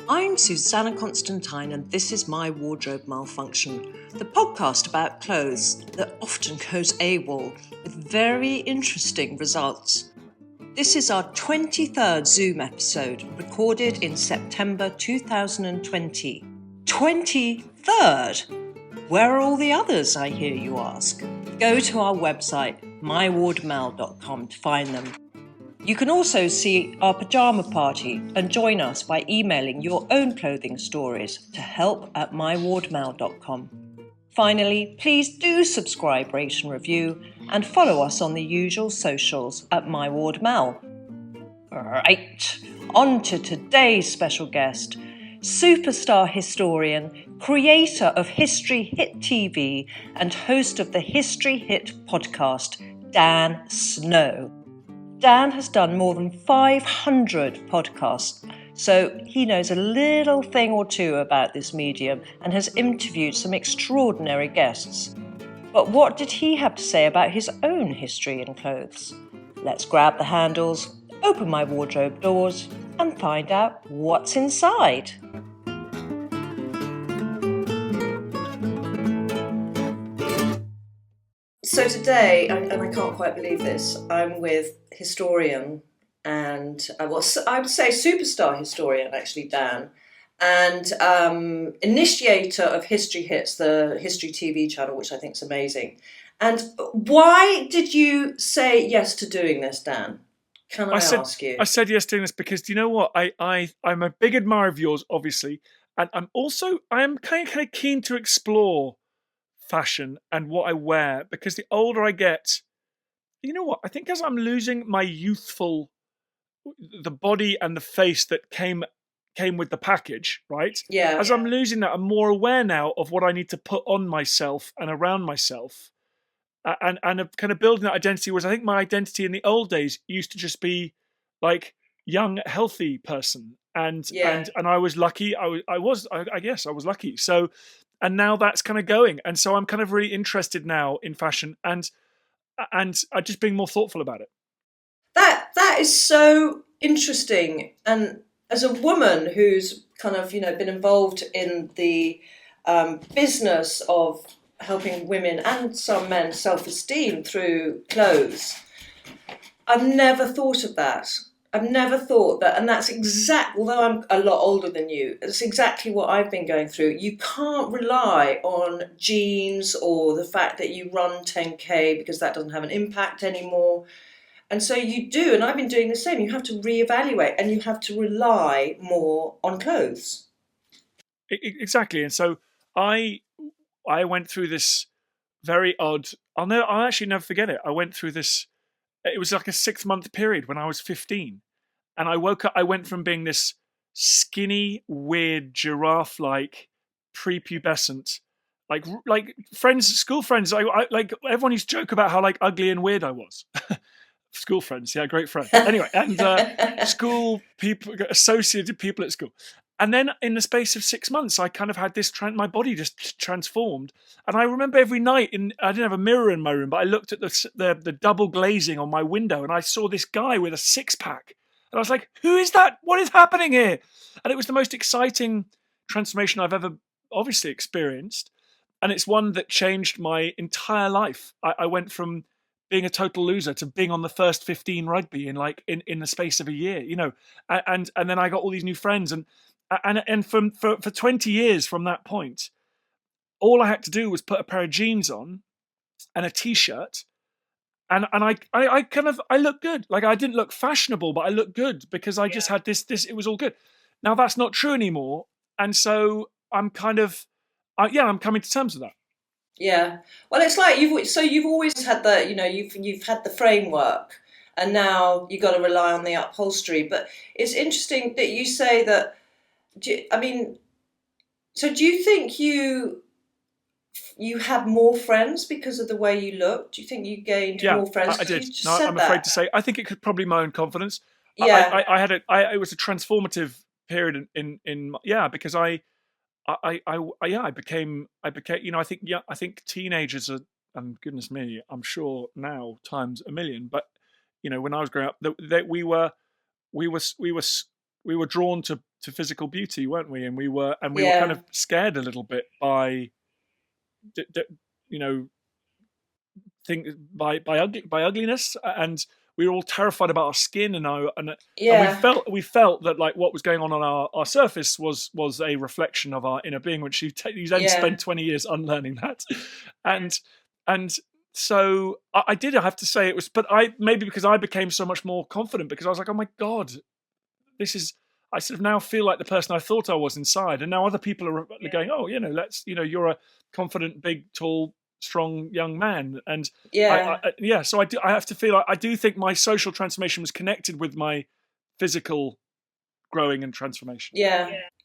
I'm Susannah Constantine, and this is My Wardrobe Malfunction, the podcast about clothes that often goes AWOL with very interesting results. This is our 23rd Zoom episode, recorded in September 2020. 23rd? Where are all the others, I hear you ask? Go to our website, mywardmal.com, to find them. You can also see our pyjama party and join us by emailing your own clothing stories to help@mywardmal.com. Finally, please do subscribe, rate and review, and follow us on the usual socials at mywardmal. Right, on to today's special guest, superstar historian, creator of HistoryHit TV, and host of the HistoryHit podcast, Dan Snow. Dan has done more than 500 podcasts, so he knows a little thing or two about this medium and has interviewed some extraordinary guests. But what did he have to say about his own history in clothes? Let's grab the handles, open my wardrobe doors, and find out what's inside. So today, and I can't quite believe this, I'm with historian and I would say superstar historian, actually, Dan, and initiator of History Hits, the history TV channel, which I think is amazing. And why did you say yes to doing this, Dan? Can I ask you? I said yes to doing this because, do you know what? I'm a big admirer of yours, obviously, and I'm kind of keen to explore fashion and what I wear, because the older I get, you know what, I think as I'm losing my the body and the face that came with the package, right? Yeah. As I'm losing that, I'm more aware now of what I need to put on myself and around myself, and kind of building that identity. Whereas I think my identity in the old days used to just be like young, healthy person, and I was lucky. I guess I was lucky. So. And now that's kind of going, and so I'm kind of really interested now in fashion, and I'm just being more thoughtful about it. That is so interesting. And as a woman who's kind of been involved in the business of helping women and some men self-esteem through clothes, I've never thought of that. I've never thought that, and that's although I'm a lot older than you, it's exactly what I've been going through. You can't rely on jeans or the fact that you run 10K, because that doesn't have an impact anymore. And so you do, and I've been doing the same. You have to reevaluate, and you have to rely more on clothes. Exactly. And so I went through this very odd, I'll actually never forget it. I went through this, it was like a 6-month period when I was 15. And I woke up, I went from being this skinny, weird, giraffe-like, prepubescent, like friends, school friends. I like, everyone used to joke about how like ugly and weird I was. School friends, yeah, great friends. Anyway, and school people, associated people at school. And then in the space of 6 months, I kind of had this, my body just transformed. And I remember every night, I didn't have a mirror in my room, but I looked at the double glazing on my window, and I saw this guy with a 6-pack. And I was like, who is that? What is happening here? And it was the most exciting transformation I've ever obviously experienced. And it's one that changed my entire life. I went from being a total loser to being on the first 15 rugby in the space of a year, and then I got all these new friends, and for 20 years from that point, all I had to do was put a pair of jeans on and a t-shirt, and I looked good. Like, I didn't look fashionable, but I looked good because I just had this. It was all good. Now that's not true anymore, and so I'm kind of, I'm coming to terms with that. Yeah. Well, it's like you've always had you've had the framework, and now you've got to rely on the upholstery. But it's interesting that you say that. So do you think you had more friends because of the way you look? Do you think you gained more friends? I did. No, I'm afraid to say, I think it could probably my own confidence. Yeah. It was a transformative period because I became, I think teenagers are, and goodness me, I'm sure now times a million, but when I was growing up, we were were drawn to physical beauty, weren't we? And we were kind of scared a little bit by, you know, by ugliness, and we were all terrified about our skin, and we felt that like what was going on our surface was a reflection of our inner being, which you then spend 20 years unlearning that, and so I have to say it was, but maybe because I became so much more confident, because I was like, oh my God, I sort of now feel like the person I thought I was inside, and now other people are going, oh, you're a confident, big, tall, strong young man, and so I have to feel like I do think my social transformation was connected with my physical growing and transformation.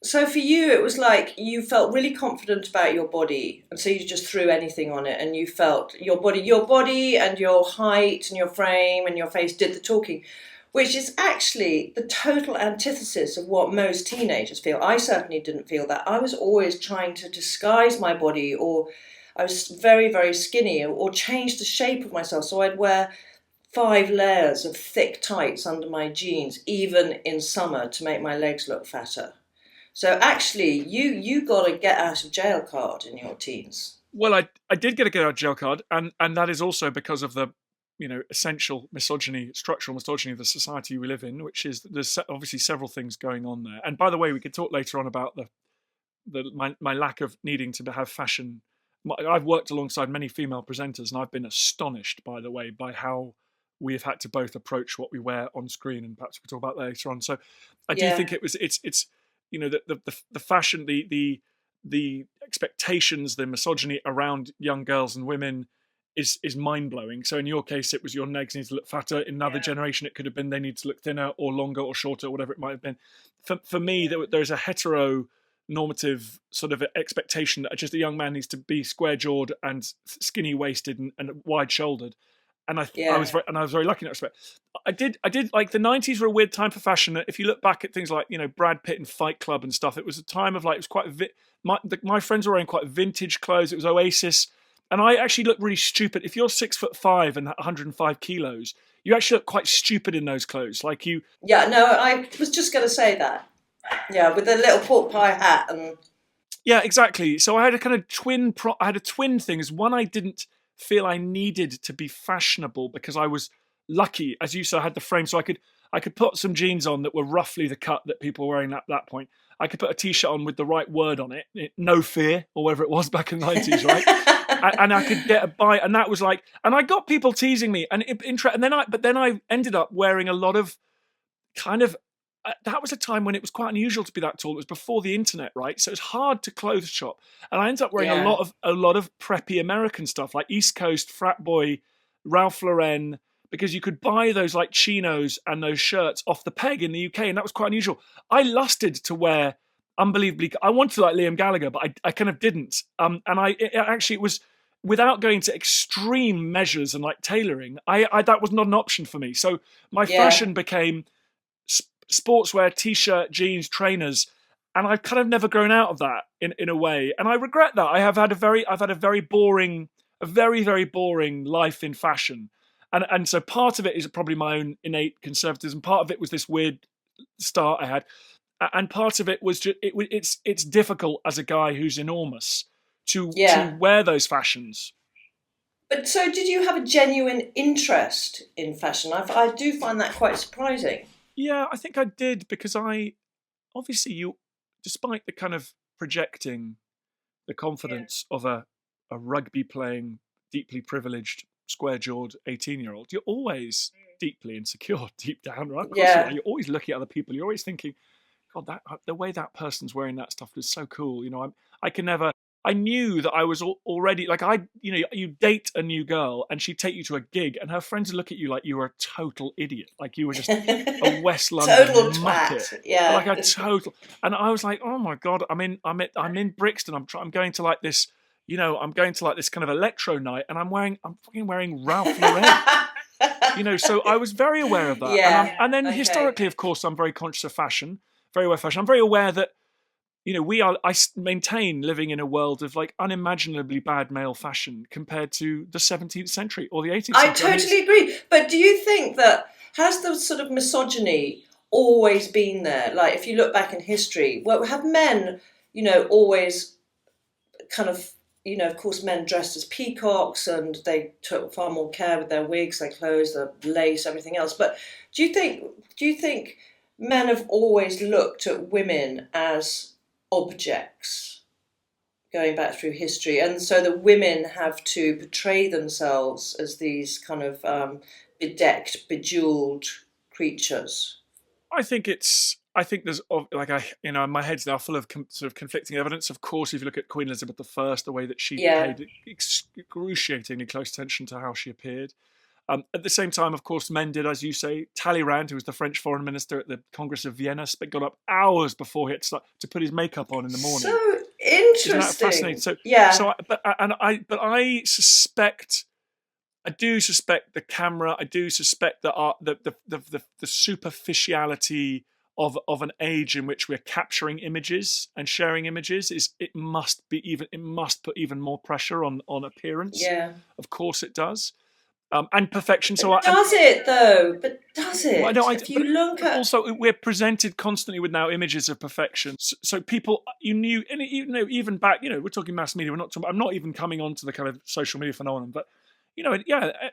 So for you, it was like you felt really confident about your body, and so you just threw anything on it, and you felt your body and your height and your frame and your face did the talking, which is actually the total antithesis of what most teenagers feel. I certainly didn't feel that. I was always trying to disguise my body, or I was very, very skinny, or change the shape of myself. So I'd wear 5 layers of thick tights under my jeans, even in summer, to make my legs look fatter. So actually, you got a get out of jail card in your teens. Well, I did get a get out of jail card, and that is also because of the essential structural misogyny of the society we live in, which is there's obviously several things going on there. And by the way, we could talk later on about my lack of needing to have fashion. I've worked alongside many female presenters, and I've been astonished, by the way, by how we have had to both approach what we wear on screen, and perhaps we can talk about that later on. So I do think it's the fashion, the expectations, the misogyny around young girls and women is mind-blowing. So in your case, it was your legs need to look fatter. In another generation, it could have been they need to look thinner or longer or shorter, or whatever it might have been. For me, there's a heteronormative sort of expectation that just a young man needs to be square-jawed and skinny-waisted and wide-shouldered. And I was very lucky in that respect. I did like the 90s were a weird time for fashion. If you look back at things like Brad Pitt and Fight Club and stuff, it was a time of like, it was quite my friends were wearing quite vintage clothes. It was Oasis. And I actually look really stupid. If you're 6'5" and 105 kilos, you actually look quite stupid in those clothes. Like you. Yeah, no, I was just going to say that. Yeah, with the little pork pie hat and. Yeah, exactly. So I had a kind of twin thing. Is one, I didn't feel I needed to be fashionable because I was lucky, as you said, I had the frame, so I could put some jeans on that were roughly the cut that people were wearing at that point. I could put a t-shirt on with the right word on it, no fear, or whatever it was back in the 90s, right? and I could get a buy, and that was like, and I got people teasing me, and then I ended up wearing a lot of kind of. That was a time when it was quite unusual to be that tall. It was before the internet, right? So it was hard to clothes shop, and I ended up wearing a lot of preppy American stuff, like East Coast frat boy, Ralph Lauren, because you could buy those like chinos and those shirts off the peg in the UK, and that was quite unusual. I lusted to wear unbelievably. I wanted to like Liam Gallagher, but I kind of didn't. It was without going to extreme measures and like tailoring. That was not an option for me. So my fashion became sportswear, t-shirt, jeans, trainers, and I've kind of never grown out of that in a way, and I regret that. I've had a very boring life in fashion, and so part of it is probably my own innate conservatism. Part of it was this weird start I had, and part of it was just it's difficult as a guy who's enormous to wear those fashions. But so, did you have a genuine interest in fashion? I do find that quite surprising. Yeah, I think I did, because despite the kind of projecting the confidence of a rugby playing, deeply privileged, square-jawed 18-year-old, you're always deeply insecure deep down, right? Yeah. You're always looking at other people. You're always thinking, God, the way that person's wearing that stuff is so cool. I knew that I was already like you date a new girl and she'd take you to a gig and her friends would look at you like you were a total idiot, like you were just a West London total muppet, twat. Yeah, like a total. And I was like, oh my God, I'm in Brixton. I'm going to like this, I'm going to like this kind of electro night, and I'm fucking wearing Ralph Lauren. So I was very aware of that. Yeah. And then historically, of course, I'm very conscious of fashion, very aware of fashion. I'm very aware that. I maintain living in a world of like unimaginably bad male fashion compared to the 17th century or the 18th century. I totally agree. But do you think that has the sort of misogyny always been there? Like, if you look back in history, well, have men, always kind of, of course, men dressed as peacocks and they took far more care with their wigs, their clothes, their lace, everything else. But do you think men have always looked at women as objects going back through history, and so the women have to portray themselves as these kind of bedecked, bejeweled creatures? I think there's my head's now full of sort of conflicting evidence. Of course, if you look at Queen Elizabeth I, the way that she paid excruciatingly close attention to how she appeared. At the same time, of course, men did, as you say. Talleyrand, who was the French foreign minister at the Congress of Vienna, got up hours before he had to put his makeup on in the morning. So interesting. Isn't that fascinating? So yeah. So, I suspect. I do suspect the camera. I do suspect the art, the superficiality of an age in which we're capturing images and sharing images. It must put even more pressure on appearance. Yeah, of course it does. And perfection. Does it though? But does it? Well, if you look at, also, we're presented constantly with now images of perfection. So people, even back, we're talking mass media. I'm not even coming on to the kind of social media phenomenon, but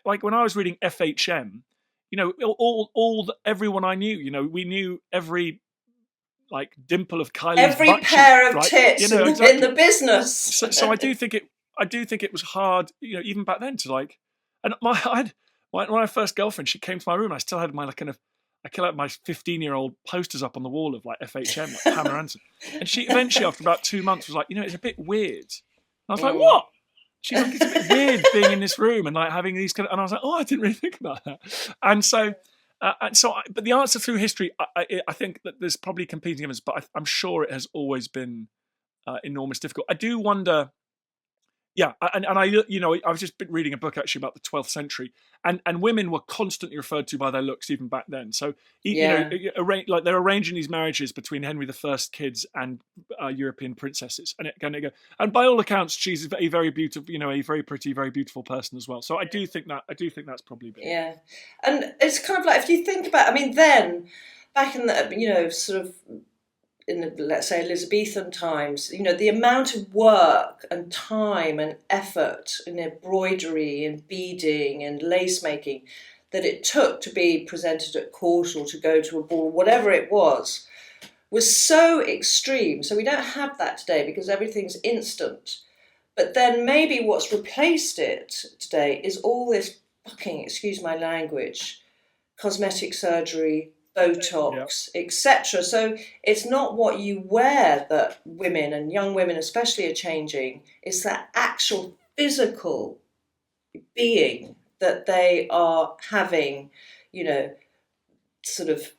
like when I was reading FHM, everyone I knew, we knew every like dimple of Kylie's every butt pair cheek, of right? tits Exactly. in the business. So I do think it was hard, even back then to like. And when my first girlfriend, she came to my room, and I still had my I had my 15-year-old posters up on the wall of like FHM, like Pamela Anderson. And she eventually, after about 2 months, was like, it's a bit weird. And I was like, what? She's like, it's a bit weird being in this room and like having these and I was like, I didn't really think about that. And so, but the answer through history, I think that there's probably competing evidence, but I'm sure it has always been enormously difficult. I do wonder. Yeah, and I was just reading a book actually about the 12th century, and women were constantly referred to by their looks even back then. So like they're arranging these marriages between Henry I's kids and European princesses, and by all accounts, she's a very beautiful, a very pretty, very beautiful person as well. So I do think that's probably big. Yeah, and it's kind of like, if you think about, then back in the sort of, in the, let's say, Elizabethan times, the amount of work and time and effort in embroidery and beading and lace making that it took to be presented at court or to go to a ball, whatever it was so extreme. So we don't have that today because everything's instant. But then maybe what's replaced it today is all this fucking, excuse my language, cosmetic surgery, Botox, etc. So it's not what you wear that women, and young women especially, are changing. It's that actual physical being that they are having, sort of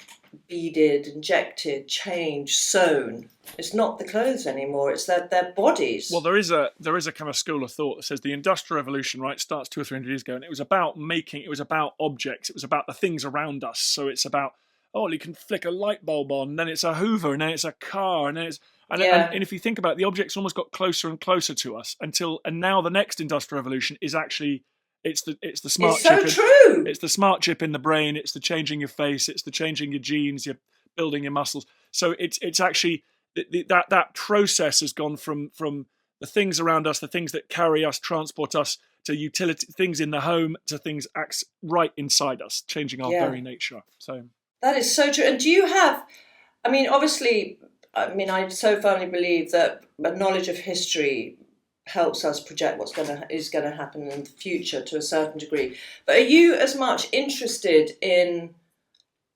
beaded, injected, changed, sewn. It's not the clothes anymore. It's their bodies. Well, there is a kind of school of thought that says the Industrial Revolution, right, starts 200 or 300 years ago, and it was about objects. It was about the things around us. So it's about, you can flick a light bulb on, and then it's a Hoover, and then it's a car, and then it's and if you think about it, the objects almost got closer and closer to us and now the next Industrial Revolution is actually it's the smart chip. It's so true. It's the smart chip in the brain. It's the changing your face. It's the changing your genes. You're building your muscles. So it's actually that process has gone from the things around us, the things that carry us, transport us, to utility things in the home, to things right inside us, changing our very nature. So. That is so true. And do you have, obviously, I so firmly believe that a knowledge of history helps us project what's is going to happen in the future to a certain degree. But are you as much interested in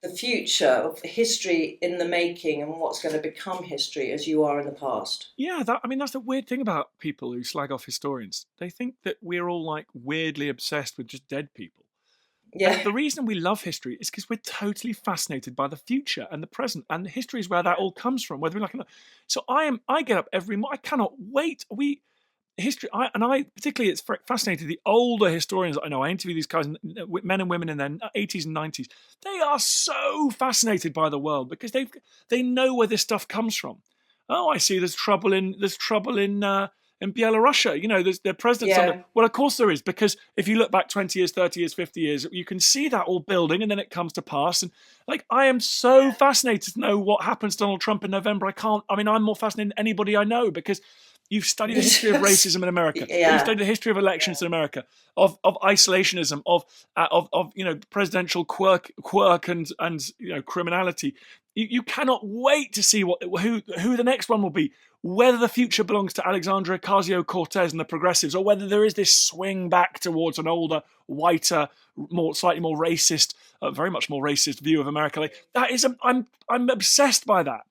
the future of history in the making and what's going to become history as you are in the past? Yeah, that's the weird thing about people who slag off historians. They think that we're all like weirdly obsessed with just dead people. Yeah. And the reason we love history is because we're totally fascinated by the future and the present, and history is where that all comes from. Whether we like it or not. So I get up every morning. I cannot wait. Particularly, it's fascinating. The older historians I know, I interview these guys, men and women in their 80s and 90s. They are so fascinated by the world because they know where this stuff comes from. Oh, I see. There's trouble in in Belarus. You know, there's the president's under. Well, of course there is, because if you look back 20 years, 30 years, 50 years, you can see that all building, and then it comes to pass. And like, I am so fascinated to know what happens to Donald Trump in November. I'm more fascinated than anybody I know, because you've studied the history of racism in America. You've studied the history of elections in America, of isolationism, of presidential quirk and criminality. You cannot wait to see who the next one will be. Whether the future belongs to Alexandria Ocasio-Cortez and the progressives, or whether there is this swing back towards an older, whiter, slightly more racist, very much more racist view of America. Like, that is, I'm obsessed by that.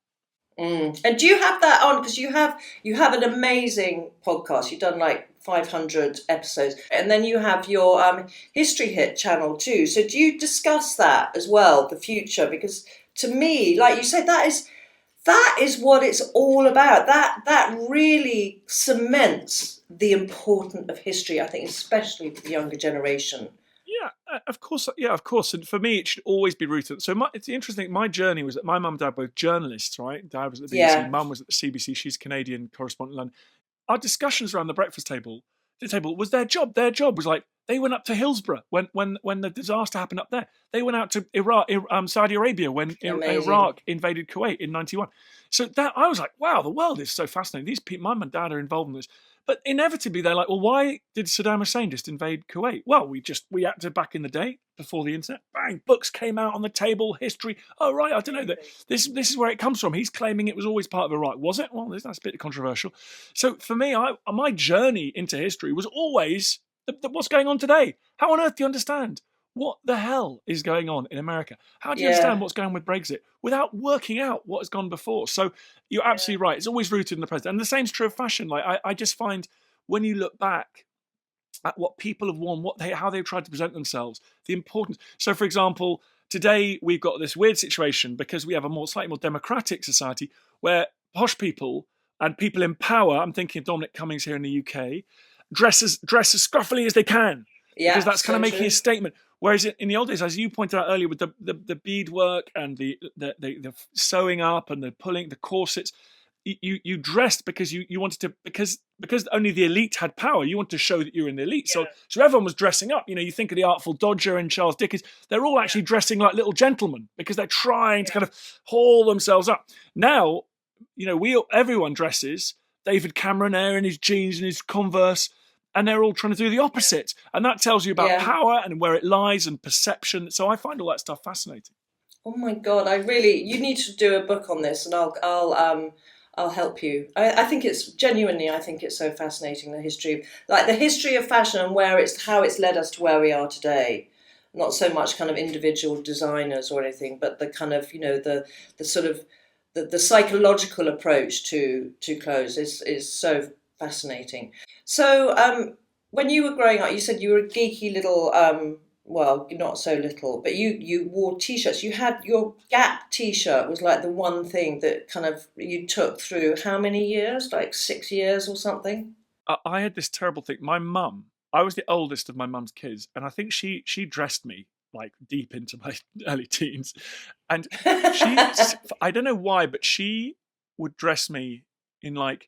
And do you have that on? Because you have an amazing podcast. You've done like 500 episodes, and then you have your HistoryHit channel too. So do you discuss that as well, the future? Because to me, like you said, that is what it's all about. That really cements the importance of history, I think, especially for the younger generation. Yeah, of course. Yeah, of course. And for me, it should always be rooted. So it's interesting. My journey was that my mum and dad were both journalists, right? Dad was at the BBC, mum was at the CBC. She's a Canadian correspondent in London. Our discussions around the breakfast table was their job. Their job was like, they went up to Hillsborough when the disaster happened up there. They went out to Iraq, Saudi Arabia when Iraq invaded Kuwait in 91. So that I was like, wow, the world is so fascinating. These people, mum and dad, are involved in this. But inevitably, they're like, well, why did Saddam Hussein just invade Kuwait? Well, we had to, back in the day, before the internet, bang, books came out on the table, history. Oh, right, I don't know. This is where it comes from. He's claiming it was always part of Iraq. Was it? Well, that's a bit controversial. So for me, my journey into history was always what's going on today. How on earth do you understand what the hell is going on in America? How do you understand what's going on with Brexit without working out what has gone before? So you're absolutely right. It's always rooted in the present. And the same's true of fashion. Like I just find when you look back at what people have worn, how they've tried to present themselves, the importance. So for example, today we've got this weird situation because we have a slightly more democratic society where posh people and people in power, I'm thinking of Dominic Cummings here in the UK, dress as scruffily as they can. Because that's kind of making a statement. Whereas in the old days, as you pointed out earlier, with the beadwork and the sewing up and the pulling, the corsets, you dressed because you wanted to, because only the elite had power. You wanted to show that you were in the elite. So everyone was dressing up. You know, you think of the Artful Dodger and Charles Dickens. They're all actually dressing like little gentlemen because they're trying to kind of haul themselves up. Now, you know, everyone dresses. David Cameron there in his jeans and his Converse. And they're all trying to do the opposite. And that tells you about power and where it lies and perception. So I find all that stuff fascinating. Oh my God, you need to do a book on this, and I'll help you. I think it's so fascinating, the history of fashion and how it's led us to where we are today. Not so much kind of individual designers or anything, but the kind of, you know, the sort of the psychological approach to clothes is so fascinating. So when you were growing up, you said you were a geeky little, well, not so little, but you wore T-shirts. You had your Gap T-shirt was like the one thing that kind of you took through how many years? Like 6 years or something? I had this terrible thing. My mum, I was the oldest of my mum's kids, and I think she dressed me like deep into my early teens. And I don't know why, but she would dress me in like,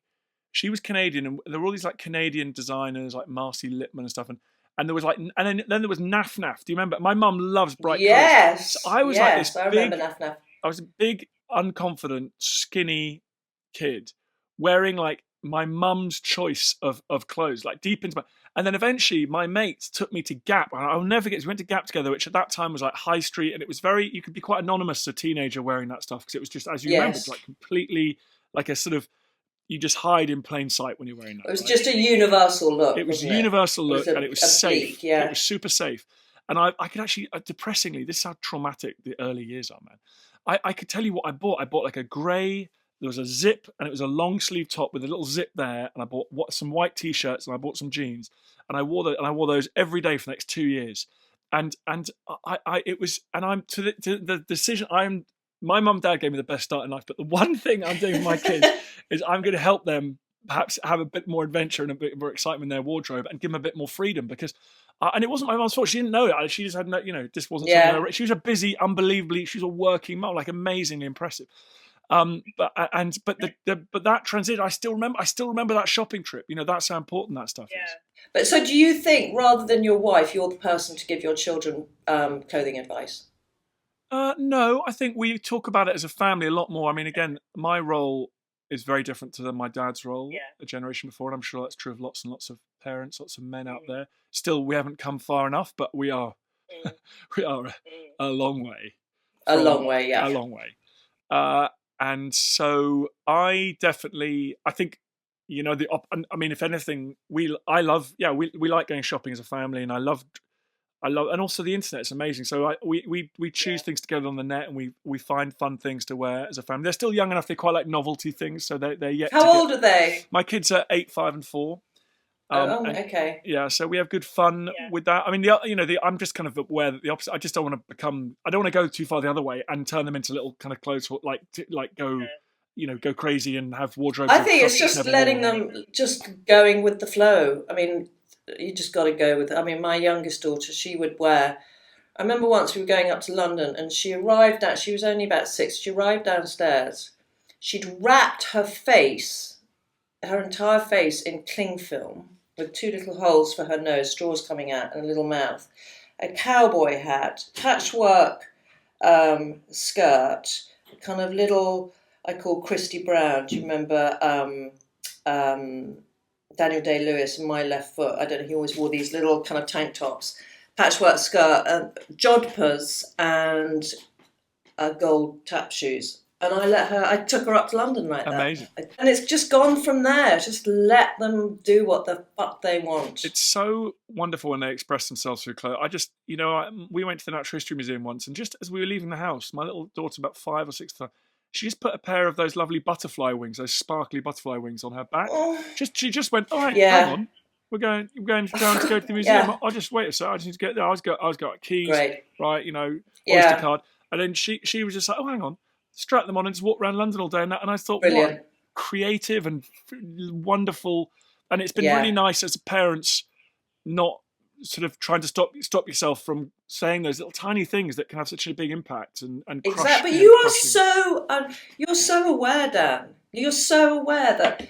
she was Canadian, and there were all these like Canadian designers like Marcy Lippman and stuff, and there was like, and then there was Naf Naf. Do you remember? My mum loves bright colours. Yes. So I was like this. I remember Naf Naf. I was a big, unconfident, skinny kid wearing like my mum's choice of clothes, like deep into my. And then eventually, my mates took me to Gap. I'll never forget. We went to Gap together, which at that time was like high street, and it was you could be quite anonymous as a teenager wearing that stuff because it was just, as you remember, like completely like a sort of. You just hide in plain sight when you're wearing that. It was just a universal look. It was a universal look, and it was safe. Yeah. It was super safe. And I could actually, depressingly, this is how traumatic the early years are, man. I could tell you what I bought. I bought like a grey, there was a zip, and it was a long sleeve top with a little zip there. And I bought some white T-shirts, and I bought some jeans. And I wore those every day for the next 2 years. And the decision, my mum and dad gave me the best start in life, but the one thing I'm doing with my kids is I'm going to help them perhaps have a bit more adventure and a bit more excitement in their wardrobe and give them a bit more freedom because, and it wasn't my mum's fault. She didn't know it. She just had no, you know, this wasn't something. She was a busy, unbelievably, she was a working mum, like amazingly impressive. But that transition, I still remember that shopping trip. That's how important that stuff is. But so do you think, rather than your wife, you're the person to give your children clothing advice? No, I think we talk about it as a family a lot more. I mean, again, my role is very different to my dad's role a generation before, and I'm sure that's true of lots and lots of parents, lots of men out there. Still, we haven't come far enough, but we are we are a long way. A long way, yeah. A long way. And so I think, I mean, if anything, we like going shopping as a family, and I love, and also the internet is amazing. So we choose things together on the net, and we find fun things to wear as a family. They're still young enough; they quite like novelty things. So they're yet. How old are they? My kids are 8, 5, and 4. Okay. Yeah, so we have good fun with that. I mean, I'm just kind of aware that the opposite. I just don't want to go too far the other way and turn them into little kind of clothes, go crazy and have wardrobe. I think it's just letting them, just going with the flow. I mean, you just got to go with it. I mean, my youngest daughter, she would wear. I remember once we were going up to London, and she was only about 6. She arrived downstairs. She'd wrapped her entire face in cling film, with 2 little holes for her nose, straws coming out, and a little mouth. A cowboy hat, patchwork skirt, kind of little, I call Christy Brown. Do you remember Daniel Day-Lewis and My Left Foot? I don't know, he always wore these little kind of tank tops. Patchwork skirt, jodhpurs, and gold tap shoes. And I took her up to London like that. Amazing. And it's just gone from there. Just let them do what the fuck they want. It's so wonderful when they express themselves through clothes. We went to the Natural History Museum once, and just as we were leaving the house, my little daughter, about 5 or 6, she just put a pair of those lovely butterfly wings, those sparkly butterfly wings on her back. She just went, all right, hang on. We're going down to go to the museum. I'll just wait a sec. I just need to get there. I was got keys, right? Oyster card. And then she was just like, oh, hang on. Strap them on and just walk around London all day, and I thought, brilliant. What creative and wonderful. And it's been really nice as parents, not sort of trying to stop yourself from saying those little tiny things that can have such a big impact and exactly. But you're so aware, Dan. You're so aware that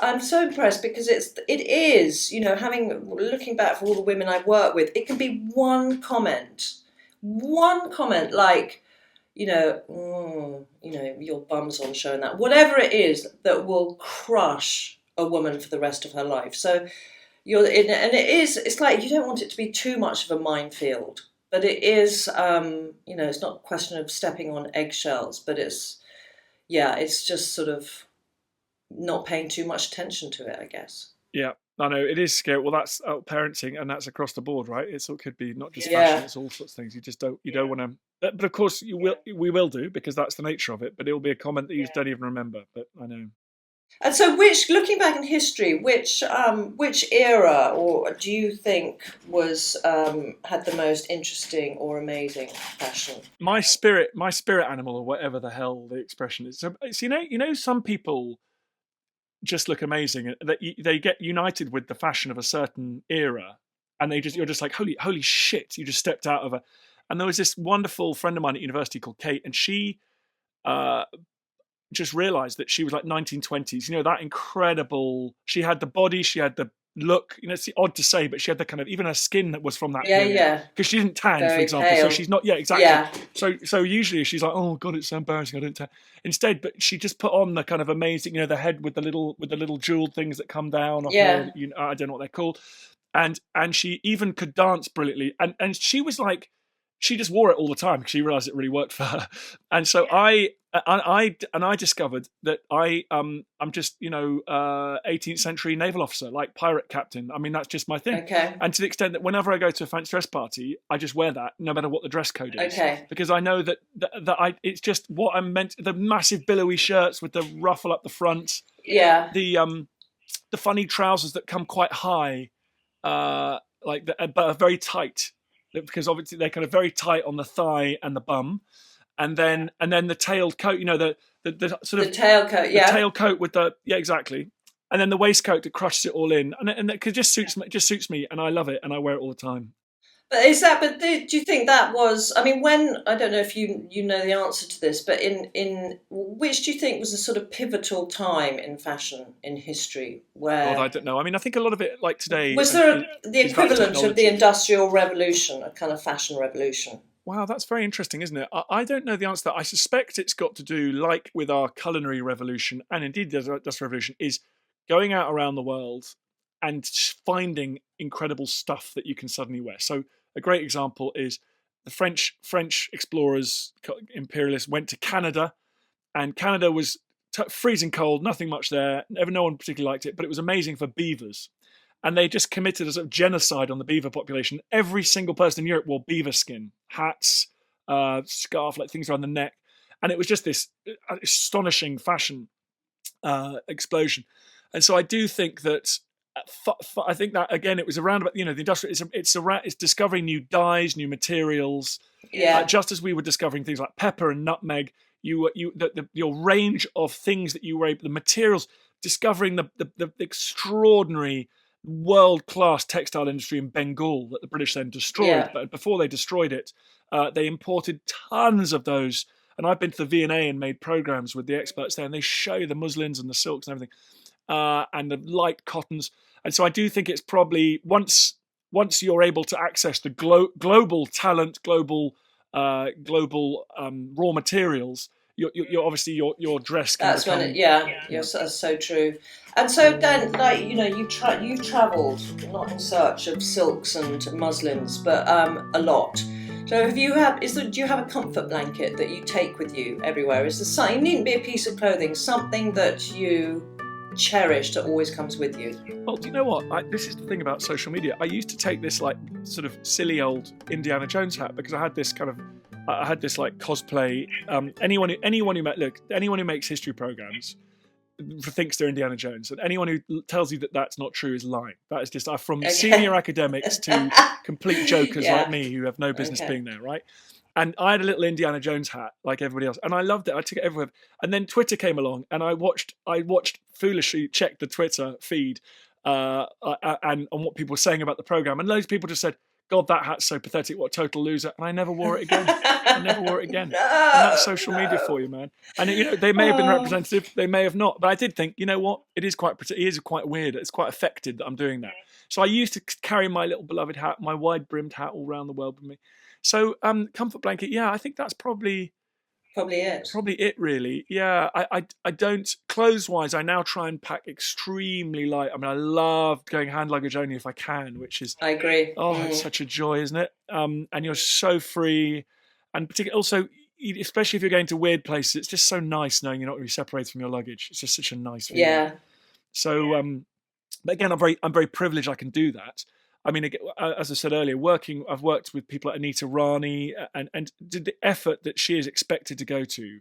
I'm so impressed, because it is, looking back for all the women I've worked with, it can be one comment like, your bum's on show, and that, whatever it is, that will crush a woman for the rest of her life. So it's like, you don't want it to be too much of a minefield, but it is, it's not a question of stepping on eggshells, but it's just sort of not paying too much attention to it, I guess. Yeah. I know it is scary. Well, that's parenting, and that's across the board, right? It could be not just fashion; it's all sorts of things. You just don't want to. But of course, we will do, because that's the nature of it. But it will be a comment that you just don't even remember. But I know. And so, looking back in history, which era, or do you think was had the most interesting or amazing fashion? My spirit animal, or whatever the hell the expression is. So some people just look amazing. That they get united with the fashion of a certain era, and you're just like, holy shit! You just stepped out of a. And there was this wonderful friend of mine at university called Kate, and she just realised that she was like 1920s. That incredible. She had the body, she had the look. It's odd to say, but she had the kind of, even her skin that was from that period. Yeah. Because she didn't tan, for example, pale. So she's not. Yeah, exactly. Yeah. So usually she's like, oh god, it's so embarrassing, I don't tan. Instead, but she just put on the kind of amazing, the head with the little jeweled things that come down. I don't know what they're called. And she even could dance brilliantly. And she was like, she just wore it all the time because she realised it really worked for her. And so I discovered that I'm just 18th century naval officer, like pirate captain. I mean, that's just my thing. Okay. And to the extent that whenever I go to a fancy dress party, I just wear that no matter what the dress code is. Okay. Because I know that it's just what I'm meant. The massive billowy shirts with the ruffle up the front. Yeah. The funny trousers that come quite high, but are very tight. Because obviously they're kind of very tight on the thigh and the bum, and then the tailed coat, the sort of the tailcoat, the tailcoat with exactly, and then the waistcoat that crushes it all in, and it just suits me, and I love it, and I wear it all the time. But is that? But do you think that was? I mean, when I don't know if you know the answer to this, but in which do you think was a sort of pivotal time in fashion in history God, I where don't know. I mean, I think a lot of it, like today, was there the is about equivalent of the technology. Industrial Revolution, a kind of fashion revolution? Wow, that's very interesting, isn't it? I don't know the answer to that. I suspect it's got to do, like with our culinary revolution, and indeed the industrial revolution, is going out around the world and finding incredible stuff that you can suddenly wear. So a great example is the French explorers, imperialists, went to Canada, and Canada was freezing cold, nothing much there. No one particularly liked it, but it was amazing for beavers. And they just committed a sort of genocide on the beaver population. Every single person in Europe wore beaver skin, hats, scarf, like things around the neck, and it was just this astonishing fashion explosion. And so I do think that. I think that again, it was around about the industrial. It's discovering new dyes, new materials. Yeah. Just as we were discovering things like pepper and nutmeg, your range of things that you were able, the materials, discovering the extraordinary world-class textile industry in Bengal that the British then destroyed. Yeah. But before they destroyed it, they imported tons of those. And I've been to the V&A and made programs with the experts there, and they show you the muslins and the silks and everything, and the light cottons. And so I do think it's probably once you're able to access the global talent, global raw materials, you're obviously your dress can That's become, when that's so true. And so then, like, you've travelled not in search of silks and muslins, but a lot. So do you have a comfort blanket that you take with you everywhere? Is there something? It needn't be a piece of clothing, something that you cherish that always comes with you. Well, do you know what? This is the thing about social media. I used to take this like sort of silly old Indiana Jones hat because I had this like cosplay. Anyone who makes history programs thinks they're Indiana Jones, and anyone who tells you that that's not true is lying. That is just from senior academics to complete jokers like me who have no business being there, right? And I had a little Indiana Jones hat like everybody else, and I loved it. I took it everywhere. And then Twitter came along, and I watched foolishly checked the Twitter feed and on what people were saying about the program, and loads of people just said, "God, that hat's so pathetic. What a total loser!" And I never wore it again. No. And that's social media for you, man. And they may have been representative, they may have not, but I did think, you know what? It is quite weird. It's quite affected that I'm doing that. So I used to carry my little beloved hat, my wide-brimmed hat, all around the world with me. So comfort blanket, yeah, I think that's probably it, really. Yeah, I don't, clothes-wise, I now try and pack extremely light. I mean, I love going hand luggage only if I can, which is, I agree. It's such a joy, isn't it? And you're so free, and particularly also, especially if you're going to weird places, it's just so nice knowing you're not going to be separated from your luggage. It's just such a nice feeling. Yeah. So, but again, I'm very privileged I can do that. I mean, as I said earlier, I've worked with people like Anita Rani, and the effort that she is expected to go to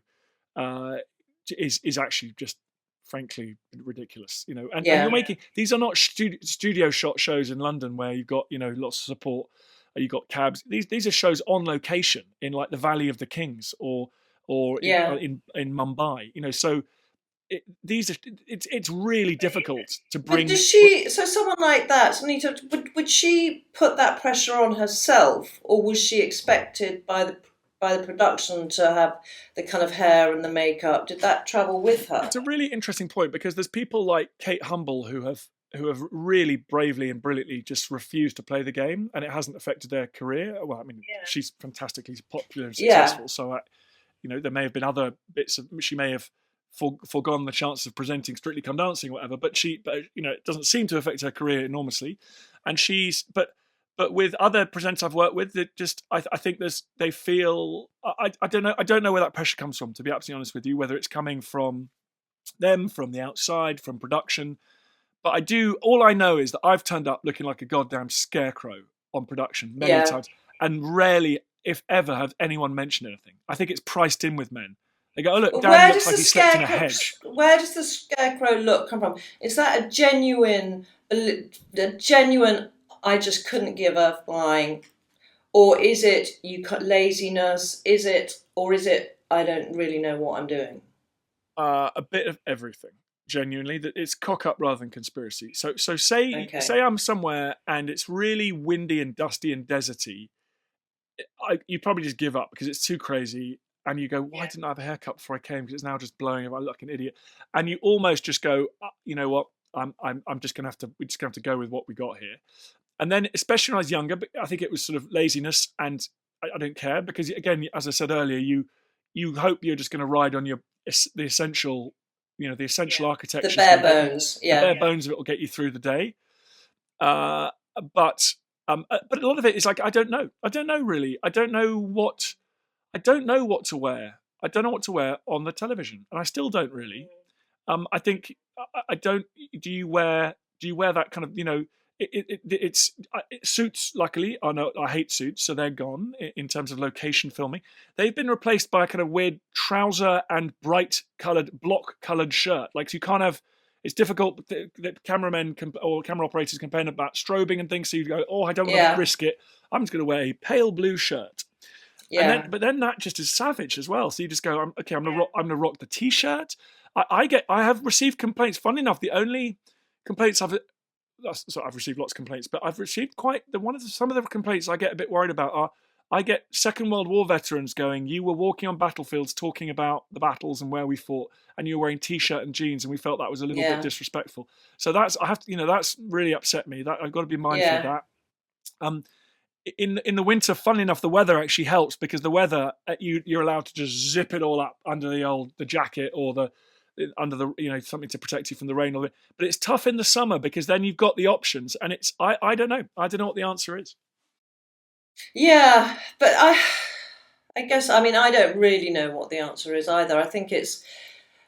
is actually just, frankly, ridiculous. And you're making, these are not studio shot shows in London where you've got lots of support. You've got cabs. These are shows on location in like the Valley of the Kings or in Mumbai. So. It's really difficult to bring. But so someone like that, Anita, would she put that pressure on herself, or was she expected by the production to have the kind of hair and the makeup? Did that travel with her? It's a really interesting point, because there's people like Kate Humble who have really bravely and brilliantly just refused to play the game, and it hasn't affected their career. Well, I mean, she's fantastically popular and successful, so there may have been other bits of, she may have foregone the chance of presenting Strictly Come Dancing or whatever, but it doesn't seem to affect her career enormously. And but with other presenters I've worked with, that just I think they feel, I don't know where that pressure comes from, to be absolutely honest with you, whether it's coming from them, from the outside, from production. But all I know is that I've turned up looking like a goddamn scarecrow on production many times, and rarely, if ever, have anyone mentioned anything. I think it's priced in with men. They go, "Oh, look, Dan looks like he slept in a hedge." Where does the scarecrow look come from? Is that a genuine, I just couldn't give a flying, or is it laziness? Is it I don't really know what I'm doing? A bit of everything. genuinely that it's cock up rather than conspiracy. So say Okay. say I'm somewhere and it's really windy and dusty and deserty. You probably just give up because it's too crazy, and you go, why didn't I have a haircut before I came? Because it's now just blowing. I look like an idiot, and you almost just go, you know what? I'm just gonna have to. We're just gonna have to go with what we got here. And then, especially when I was younger, but I think it was sort of laziness, and I don't care because, again, as I said earlier, you hope you're just going to ride on the essential, the essential architecture, the bare bones, the bare bones of it will get you through the day. But a lot of it is like I don't know really. I don't know what to wear. I don't know what to wear on the television, and I still don't really. I think I don't. Do you wear that kind of It suits, luckily. I hate suits, so they're gone in terms of location filming. They've been replaced by a kind of weird trouser and bright coloured, block coloured shirt. Like, so you can't have. It's difficult that cameramen or camera operators complain about strobing and things. So you go, oh, I don't want to risk it. I'm just going to wear a pale blue shirt. Yeah. But then that just is savage as well. So you just go, okay, I'm gonna rock the t-shirt. I have received complaints. Funny enough, the only complaints I've received lots of complaints, but I've received some of the complaints I get a bit worried about are I get Second World War veterans going, you were walking on battlefields talking about the battles and where we fought, and you were wearing t-shirt and jeans, and we felt that was a little bit disrespectful. So that's really upset me. That I've got to be mindful of that. In the winter, funnily enough, the weather actually helps because the weather you're allowed to just zip it all up under the jacket or under the something to protect you from the rain. But it's tough in the summer because then you've got the options, and it's I don't know what the answer is. Yeah, but I guess I don't really know what the answer is either. I think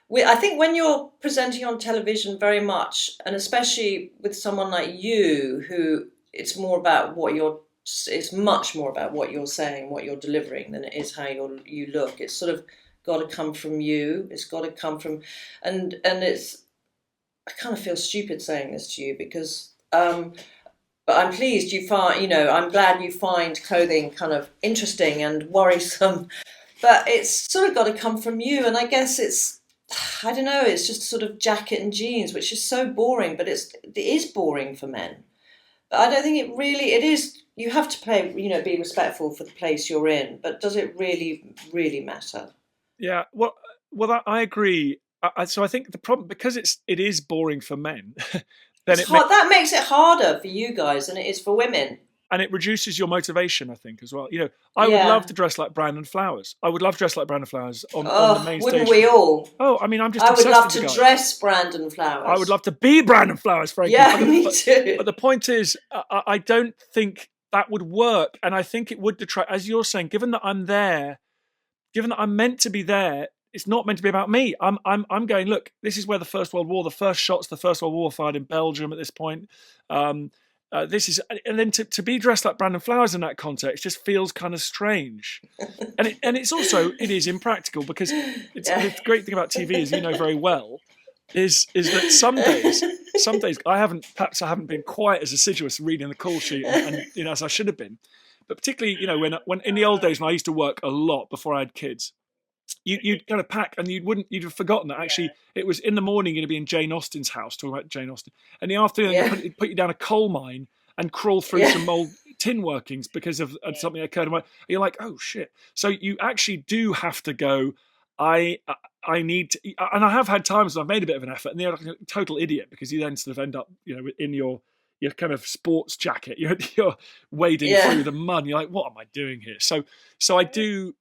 when you're presenting on television very much, and especially with someone like you, who it's much more about what you're saying, what you're delivering, than it is how you look. It's sort of got to come from you. It's got to come from, and it's. I kind of feel stupid saying this to you because, but I'm pleased you find. I'm glad you find clothing kind of interesting and worrisome, but it's sort of got to come from you. And I guess I don't know. It's just sort of jacket and jeans, which is so boring, but it is boring for men. But I don't think it is. You have to be respectful for the place you're in, but does it really, really matter? Yeah, well, I agree. So I think the problem, because it is boring for men, then that makes it harder for you guys than it is for women. And it reduces your motivation, I think, as well. I would love to dress like Brandon Flowers. I would love to dress like Brandon Flowers on the main stage. Wouldn't we all? Oh, I'm just I obsessed would love with the to guy. dress Brandon Flowers. I would love to be Brandon Flowers, frankly. Yeah, me too. But the point is, I don't think that would work. And I think it would detract, as you're saying, given that I'm there, given that I'm meant to be there, it's not meant to be about me. I'm going, look, this is where the First World War, the first shots, the First World War were fired in Belgium at this point. And then to be dressed like Brandon Flowers in that context just feels kind of strange. And it's also, it is impractical because the great thing about TV, as you know very well, is that some days I haven't been quite as assiduous reading the call sheet and as I should have been. But particularly, when in the old days when I used to work a lot before I had kids, you'd kind of pack and you'd have forgotten that actually it was in the morning you're going to be in Jane Austen's house talking about Jane Austen. In the afternoon they'd put you down a coal mine and crawl through some old tin workings because of something that occurred. And you're like, oh shit. So you actually do have to go, I need to, and I have had times when I've made a bit of an effort and you're like a total idiot because you then sort of end up, in your kind of sports jacket, you're wading through the mud. And you're like, what am I doing here? So I do.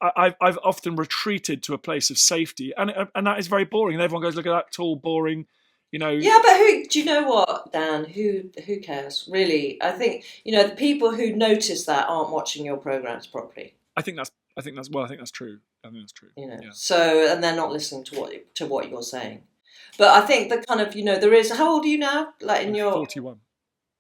I've often retreated to a place of safety, and that is very boring. And everyone goes, "Look at that tall, boring," Yeah, but do you know what, Dan? Who cares, really? I think the people who notice that aren't watching your programs properly. I think that's true. I think that's true. So, and they're not listening to what you're saying. But I think that kind of there is. How old are you now? Like in your 41.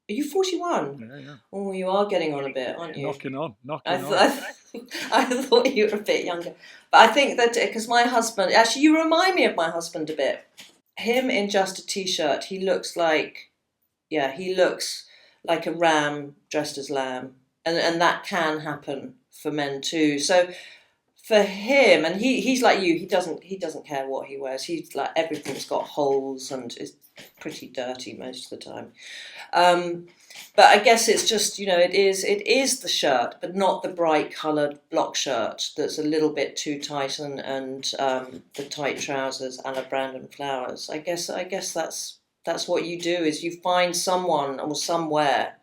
Are you 41? Yeah. Oh, you are getting on a bit, aren't you? Knocking on. I thought you were a bit younger. But I think that because my husband, actually you remind me of my husband a bit. Him in just a t-shirt, he looks like a ram dressed as lamb. And that can happen for men too. So for him, and he's like you. He doesn't care what he wears. He's like, everything's got holes and is pretty dirty most of the time. But I guess it's just, it is the shirt, but not the bright coloured block shirt that's a little bit too tight, and the tight trousers a la Brandon Flowers. I guess that's what you do, is you find someone or somewhere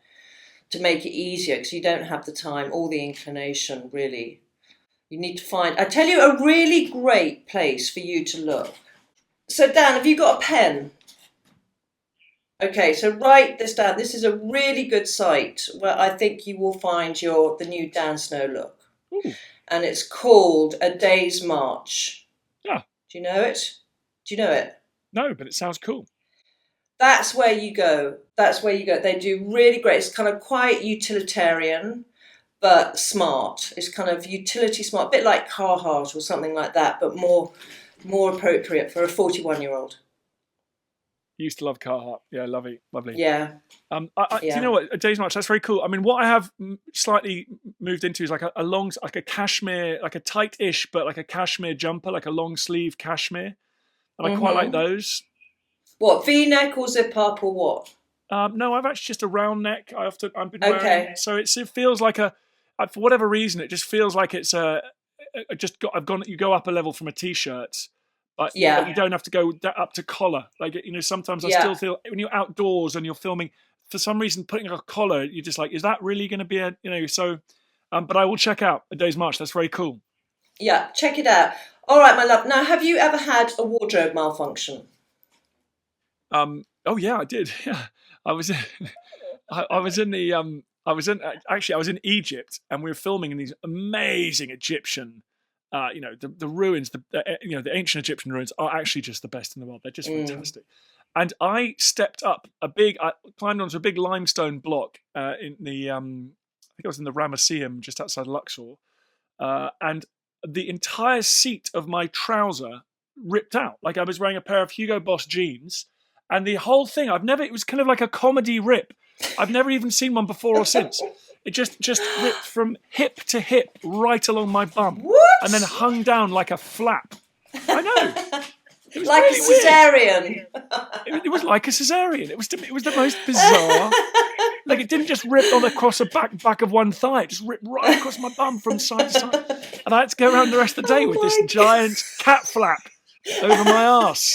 to make it easier, because you don't have the time or the inclination, really. You need to find, I tell you, a really great place for you to look. So Dan, have you got a pen? Okay, so write this down. This is a really good site where I think you will find the new Dan Snow look. Ooh. And it's called A Day's March. Yeah. Do you know it? Do you know it? No, but it sounds cool. That's where you go. They do really great. It's kind of quite utilitarian, but smart. It's kind of utility smart, a bit like Carhartt or something like that, but more appropriate for a 41-year-old. Used to love Carhartt. Yeah, lovely. Yeah. Do you know what? A Day's March. That's very cool. I mean, what I have slightly moved into is like a long, like a cashmere, like a tight-ish, but like a cashmere jumper, like a long sleeve cashmere, and I quite like those. What, V-neck or zip up or what? No, I've actually just a round neck. I've been wearing. So it feels like for whatever reason, it just feels like it's you go up a level from a t-shirt. But you don't have to go up to collar. Like, sometimes I still feel when you're outdoors and you're filming, for some reason, putting a collar, you're just like, is that really going to be so, but I will check out A Day's March. That's very cool. Yeah, check it out. All right, my love. Now, have you ever had a wardrobe malfunction? Oh yeah, I did. Yeah. I was in Egypt, and we were filming in these amazing Egyptian, the ruins, the ancient Egyptian ruins are actually just the best in the world. They're just fantastic. And I climbed onto a big limestone block in the, I think I was in the Ramesseum just outside Luxor, and the entire seat of my trouser ripped out. Like, I was wearing a pair of Hugo Boss jeans, and the whole thing, it was kind of like a comedy rip. I've never even seen one before or since. It just ripped from hip to hip right along my bum. What? And then hung down like a flap. I know. It was like really a cesarean. It was like a cesarean. It was the most bizarre. Like, it didn't just rip across the back of one thigh. It just ripped right across my bum from side to side. And I had to go around the rest of the day with this giant cat flap over my arse.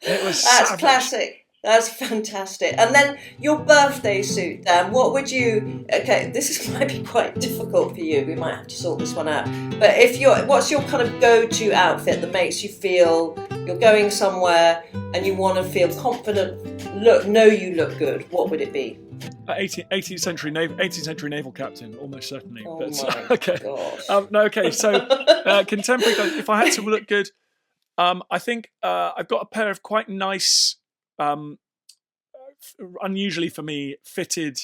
It was That's savage. Classic. That's fantastic. And then your birthday suit, Dan, what would you... Okay, might be quite difficult for you. We might have to sort this one out. But what's your kind of go-to outfit that makes you feel you're going somewhere and you want to feel confident, you look good? What would it be? 18th century naval captain, almost certainly. Oh But, my okay. gosh. Okay, so contemporary, if I had to look good, I think I've got a pair of quite nice... unusually for me, fitted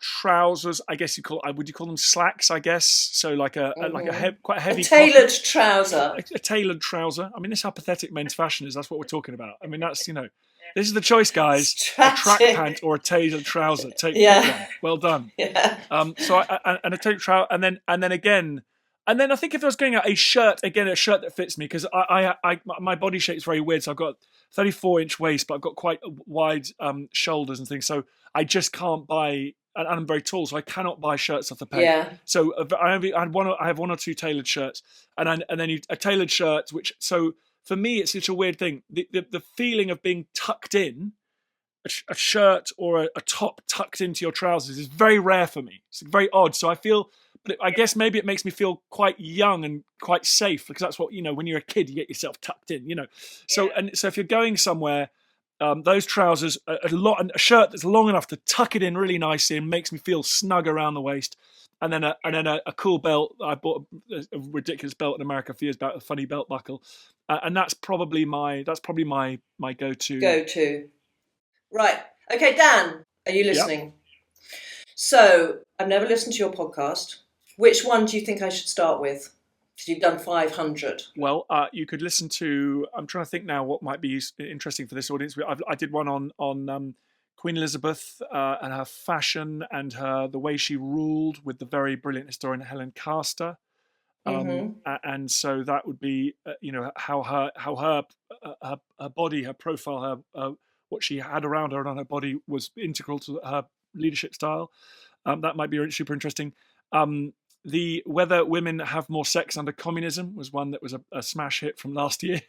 trousers. I guess would you call them slacks? I guess so. Like quite a heavy tailored trouser. A tailored trouser. I mean, this is how pathetic men's fashion is. That's what we're talking about. I mean, that's this is the choice, guys. A track pant or a tailored trouser. Take one. Well done. Yeah. So and a tailored trouser, and then again. And then I think if I was going out, a shirt that fits me, because my body shape's very weird. So I've got 34-inch waist, but I've got quite wide shoulders and things. So I just can't buy, and I'm very tall, so I cannot buy shirts off the peg. Yeah. So I have one or two tailored shirts, and then a tailored shirt. So for me, it's such a weird thing. The feeling of being tucked in, a shirt or a top tucked into your trousers is very rare for me. It's very odd. So I feel. But I guess maybe it makes me feel quite young and quite safe, because that's what, when you're a kid, you get yourself tucked in, So if you're going somewhere, those trousers, a shirt that's long enough to tuck it in really nicely and makes me feel snug around the waist, and then a cool belt. I bought a ridiculous belt in America a few years back, a funny belt buckle, and that's probably my go-to. Go-to. Right. Okay, Dan, are you listening? Yep. So I've never listened to your podcast. Which one do you think I should start with? Because you've done 500. Well, you could listen to. I'm trying to think now what might be interesting for this audience. I did one on Queen Elizabeth and her fashion and the way she ruled, with the very brilliant historian Helen Castor. And so that would be, how her body, her profile, what she had around her and on her body was integral to her leadership style. That might be super interesting. The whether women have more sex under communism was one that was a smash hit from last year.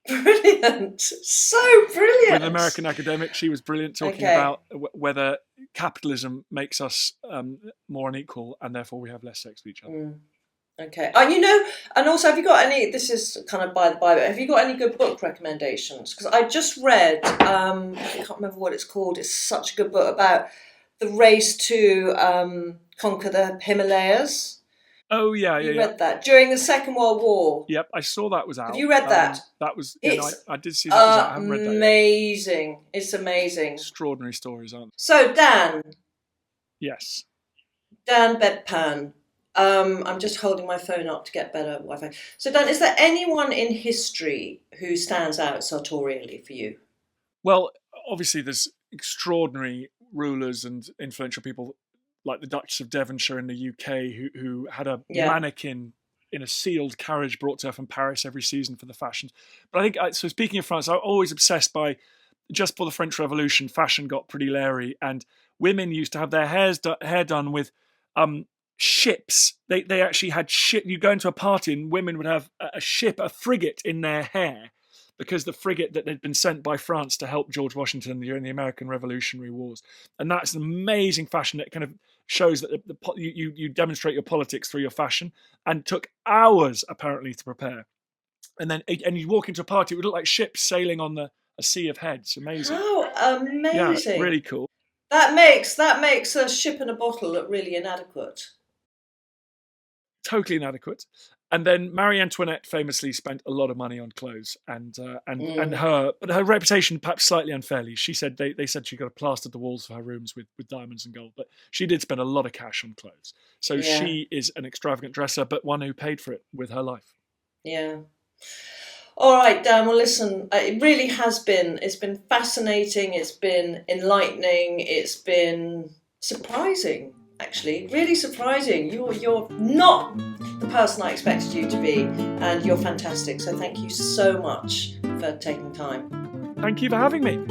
Brilliant. So brilliant. With an American academic, she was brilliant, talking about whether capitalism makes us more unequal and therefore we have less sex with each other. Okay. And also, have you got any, this is kind of by the by, but have you got any good book recommendations? Because I just read, I can't remember what it's called, it's such a good book about the race to conquer the Himalayas. Oh, yeah. You read that during the Second World War. Yep, I saw that was out. Have you read that? That was, I did see that was out. I haven't read that yet. Amazing. It's amazing. Extraordinary stories, aren't they? So, Dan. Yes. Dan Bedpan. I'm just holding my phone up to get better Wi-Fi. So, Dan, is there anyone in history who stands out sartorially for you? Well, obviously there's extraordinary rulers and influential people like the Duchess of Devonshire in the UK who had a mannequin in a sealed carriage brought to her from Paris every season for the fashions. But I think, so speaking of France, I'm always obsessed by, just before the French Revolution, fashion got pretty leery and women used to have their hair done with ships. They actually had ship. You go into a party and women would have a frigate in their hair, because the frigate that had been sent by France to help George Washington during the American Revolutionary Wars. And that's an amazing fashion that kind of shows that you demonstrate your politics through your fashion, and took hours apparently to prepare. And you walk into a party, it would look like ships sailing on a sea of heads. Amazing. How amazing. Yeah, really cool. That makes a ship in a bottle look really inadequate. Totally inadequate. And then Marie Antoinette famously spent a lot of money on clothes, and her reputation, perhaps slightly unfairly. She said they said she got plastered the walls of her rooms with diamonds and gold, but she did spend a lot of cash on clothes. So she is an extravagant dresser, but one who paid for it with her life. Yeah. All right, Dan. Well, listen, it really has been. It's been fascinating. It's been enlightening. It's been surprising. Actually, really surprising. You're not the person I expected you to be, and you're fantastic. So thank you so much for taking time. Thank you for having me.